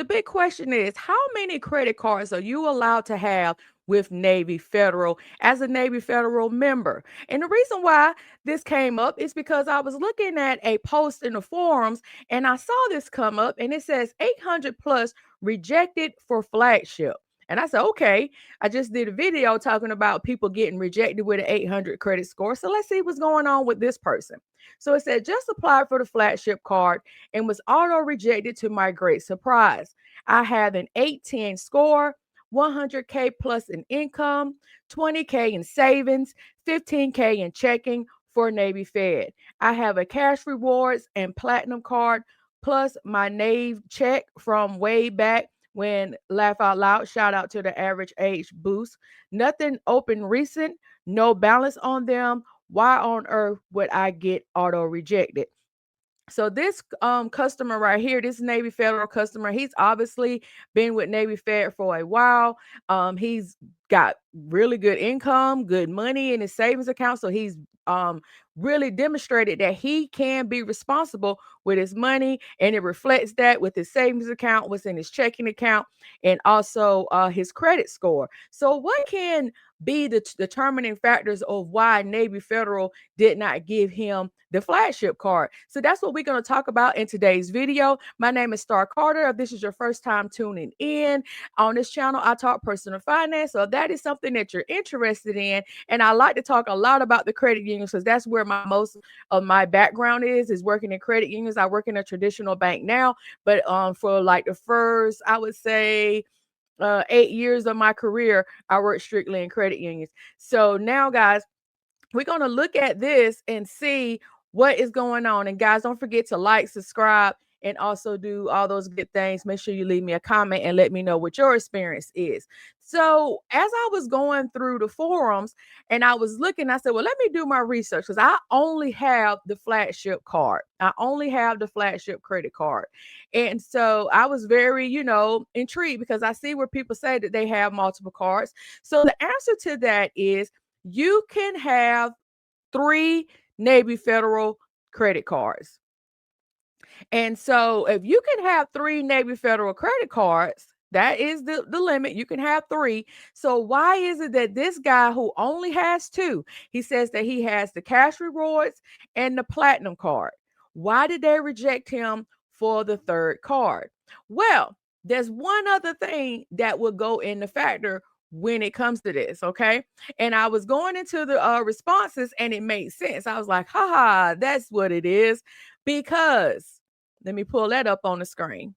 The big question is, how many credit cards are you allowed to have with Navy Federal as a Navy Federal member? And the reason why this came up is because I was looking at a post in the forums and I saw this come up and it says 800 plus rejected for flagship. And I said, okay, I just did a video talking about people getting rejected with an 800 credit score. So let's see what's going on with this person. So it said, just applied for the flagship card and was auto rejected to my great surprise. I have an 810 score, 100K plus in income, 20K in savings, 15K in checking for Navy Fed. I have a cash rewards and platinum card plus my Navy check from way back when laugh out loud. Shout out to the average age boost. Nothing open recent, no balance on them. Why on earth would I get auto rejected? So this customer right here, this Navy Federal customer, he's obviously been with Navy Fed for a while. He's got really good income, good money in his savings account. So he's really demonstrated that he can be responsible with his money, and it reflects that with his savings account, what's in his checking account, and also his credit score. So what can be the determining factors of why Navy Federal did not give him the flagship card? So that's what we're going to talk about in today's video. My name is Starr Carter. If this is your first time tuning in on this channel, I talk personal finance. So if that is something that you're interested in, and I like to talk a lot about the credit unions because that's where most of my background is working in credit unions. I work in a traditional bank now, but for like the first, I would say 8 years of my career, I worked strictly in credit unions. So now, guys, we're going to look at this and see what is going on. And guys, don't forget to like, subscribe, and also do all those good things. Make sure you leave me a comment and let me know what your experience is. So as I was going through the forums and I was looking, I said, well, let me do my research because I only have the flagship card. I only have the flagship credit card. And so I was very, intrigued because I see where people say that they have multiple cards. So the answer to that is you can have 3 Navy Federal credit cards. And so if you can have 3 Navy Federal credit cards, that is the limit. You can have 3. So why is it that this guy who only has 2, he says that he has the cash rewards and the platinum card? Why did they reject him for the 3rd card? Well, there's one other thing that will go in the factor when it comes to this, okay? And I was going into the responses and it made sense. I was like, haha, that's what it is. Because let me pull that up on the screen.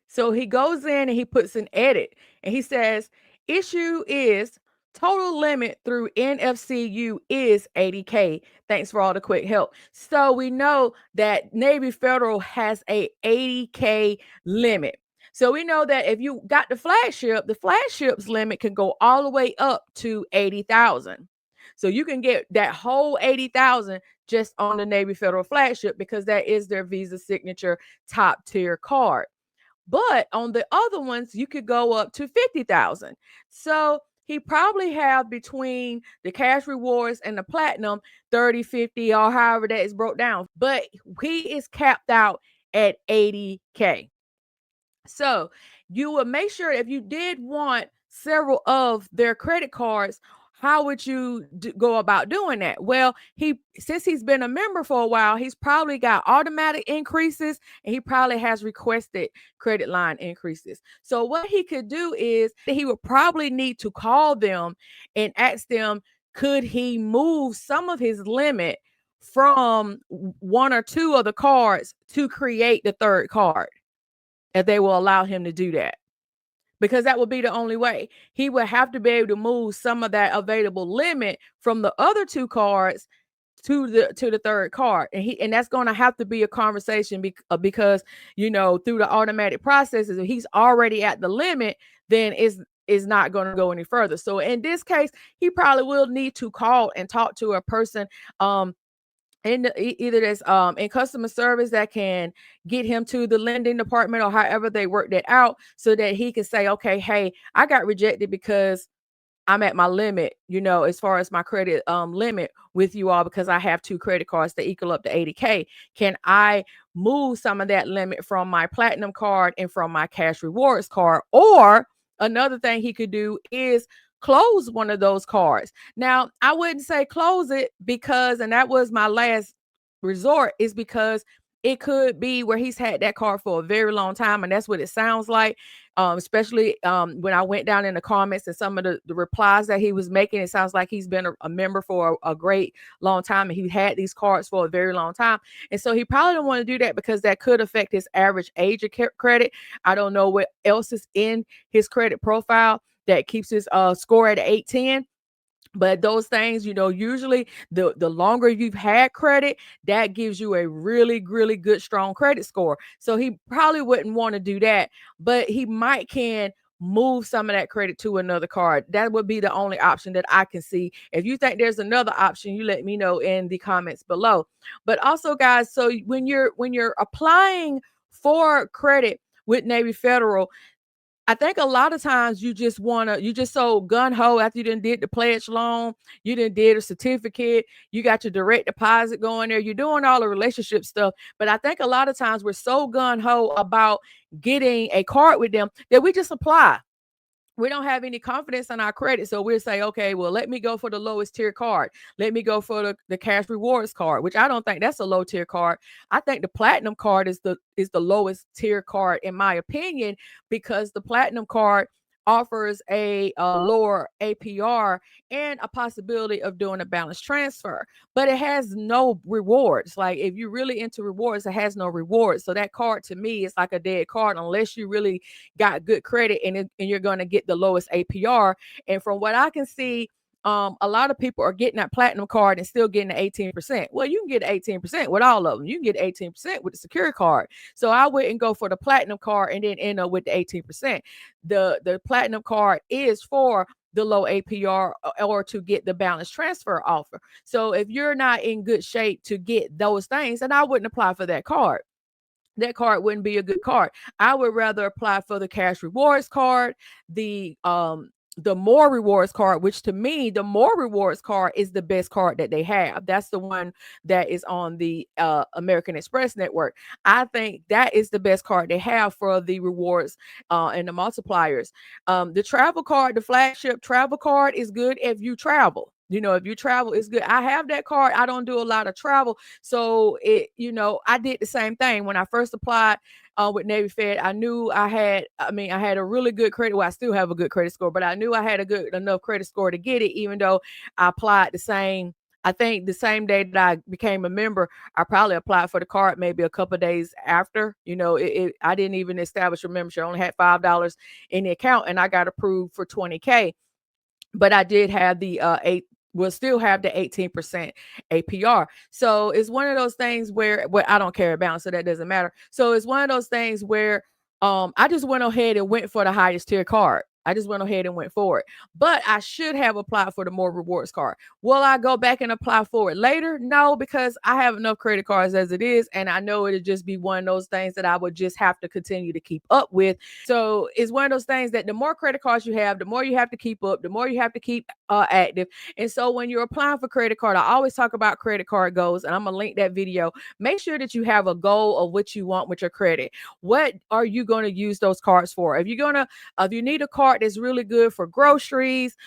So he goes in and he puts an edit and he says, issue is total limit through NFCU is 80K. Thanks for all the quick help. So we know that Navy Federal has a 80K limit. So we know that if you got the flagship's limit can go all the way up to 80,000. So you can get that whole 80,000 just on the Navy Federal Flagship because that is their Visa signature top tier card. But on the other ones, you could go up to 50,000. So he probably have between the cash rewards and the platinum 30, 50, or however that is broke down. But he is capped out at 80K. So you will make sure if you did want several of their credit cards, how would you go about doing that? Well, since he's been a member for a while, he's probably got automatic increases and he probably has requested credit line increases. So what he could do is he would probably need to call them and ask them, could he move some of his limit from 1 or 2 of the cards to create the 3rd card? If they will allow him to do that. Because that would be the only way. He would have to be able to move some of that available limit from the other 2 cards to the 3rd card. And that's going to have to be a conversation because through the automatic processes, if he's already at the limit, then is not going to go any further. So in this case, he probably will need to call and talk to a person either that's in customer service that can get him to the lending department or however they work that out so that he can say, okay, hey, I got rejected because I'm at my limit, as far as my credit limit with you all, because I have two credit cards that equal up to 80K. Can I move some of that limit from my platinum card and from my cash rewards card? Or another thing he could do is close one of those cards. Now, I wouldn't say close it, because, and that was my last resort, is because it could be where he's had that card for a very long time, and that's what it sounds like. Especially when I went down in the comments and some of the replies that he was making, it sounds like he's been a member for a great long time, and he had these cards for a very long time. And so he probably don't want to do that, because that could affect his average age of credit. I don't know what else is in his credit profile that keeps his score at 810. But those things, usually the longer you've had credit, that gives you a really, really good, strong credit score. So he probably wouldn't want to do that, but he might can move some of that credit to another card. That would be the only option that I can see. If you think there's another option, you let me know in the comments below. But also, guys, so when you're applying for credit with Navy Federal, I think a lot of times you just so gun ho after you done did the pledge loan, you done did a certificate, you got your direct deposit going there, you're doing all the relationship stuff. But I think a lot of times we're so gun ho about getting a card with them that we just apply. We don't have any confidence in our credit. So we'll say, okay, well, let me go for the lowest tier card. Let me go for the cash rewards card, which I don't think that's a low tier card. I think the platinum card is the lowest tier card, in my opinion, because the platinum card offers a lower APR and a possibility of doing a balance transfer, but it has no rewards. Like, if you're really into rewards, it has no rewards. So that card to me is like a dead card, unless you really got good credit, and you're going to get the lowest APR. And from what I can see, a lot of people are getting that platinum card and still getting the 18%. Well, you can get 18% with all of them. You can get 18% with the secure card. So I wouldn't go for the platinum card and then end up with the 18%. The platinum card is for the low APR, or to get the balance transfer offer. So if you're not in good shape to get those things, then I wouldn't apply for that card. That card wouldn't be a good card. I would rather apply for the cash rewards card, the more rewards card, which to me, the more rewards card is the best card that they have. That's the one that is on the American Express network. I think that is the best card they have for the rewards and the multipliers. The travel card, the flagship travel card, is good if you travel. If you travel, it's good. I have that card. I don't do a lot of travel. So I did the same thing when I first applied with Navy Fed. I had a really good credit. Well, I still have a good credit score, but I knew I had a good enough credit score to get it, even though I applied I think the same day that I became a member. I probably applied for the card maybe a couple of days after. I didn't even establish a membership. I only had $5 in the account, and I got approved for 20K. But I did have the will still have the 18% APR. So it's one of those things where I don't carry a balance, so that doesn't matter. So it's one of those things where I just went ahead and went for the highest tier card. I just went ahead and went for it. But I should have applied for the more rewards card. Will I go back and apply for it later? No, because I have enough credit cards as it is. And I know it'll just be one of those things that I would just have to continue to keep up with. So it's one of those things that the more credit cards you have, the more you have to keep up, the more you have to keep active. And so when you're applying for credit card, I always talk about credit card goals, and I'm going to link that video. Make sure that you have a goal of what you want with your credit. What are you going to use those cards for? If you need a card that's really good for groceries,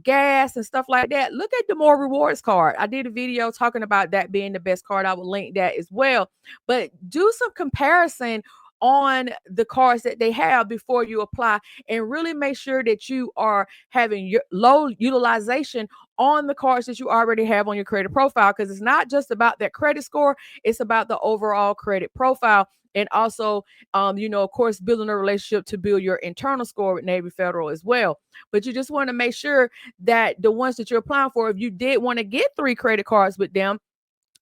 gas and stuff like that, look at the more rewards card. I did a video talking about that being the best card. I will link that as well. But do some comparison on the cards that they have before you apply, and really make sure that you are having your low utilization on the cards that you already have on your credit profile, because it's not just about that credit score, it's about the overall credit profile. And also, of course, building a relationship to build your internal score with Navy Federal as well. But you just want to make sure that the ones that you're applying for, if you did want to get 3 credit cards with them,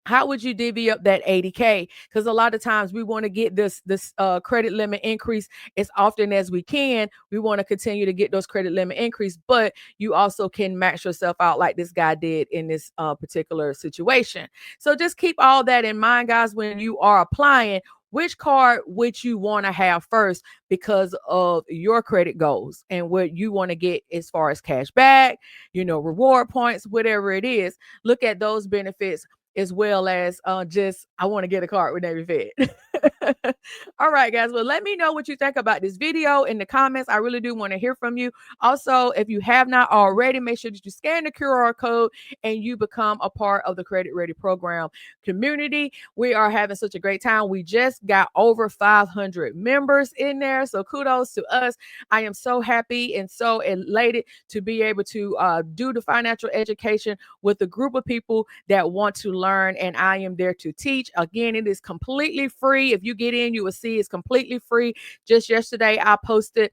how would you divvy up that 80K? Because a lot of times we want to get this credit limit increase as often as we can. We want to continue to get those credit limit increase, but you also can max yourself out like this guy did in this particular situation. So just keep all that in mind, guys, when you are applying. which card would you want to have first because of your credit goals and what you want to get as far as cash back, reward points, whatever it is. Look at those benefits as well as just I want to get a card with Navy Fed. All right, guys. Well, let me know what you think about this video in the comments. I really do want to hear from you. Also, if you have not already, make sure that you scan the QR code and you become a part of the Credit Ready program community. We are having such a great time. We just got over 500 members in there. So kudos to us. I am so happy and so elated to be able to do the financial education with a group of people that want to learn, and I am there to teach. Again, it is completely free. If you get in, you will see it's completely free. Just yesterday, I posted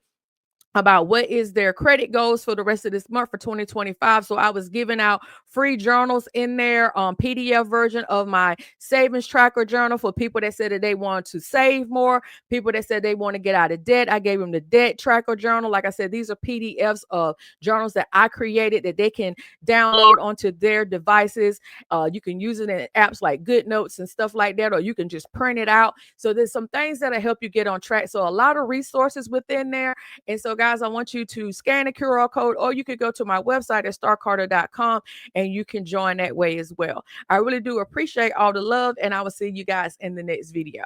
about what is their credit goals for the rest of this month for 2025. So I was giving out free journals in there, PDF version of my savings tracker journal for people that said that they want to save more, people that said they want to get out of debt. I gave them the debt tracker journal. Like I said, these are PDFs of journals that I created that they can download onto their devices. You can use it in apps like Good Notes and stuff like that, or you can just print it out. So there's some things that'll help you get on track. So a lot of resources within there. And so, guys, I want you to scan the QR code, or you could go to my website at starcarter.com and you can join that way as well. I really do appreciate all the love, and I will see you guys in the next video.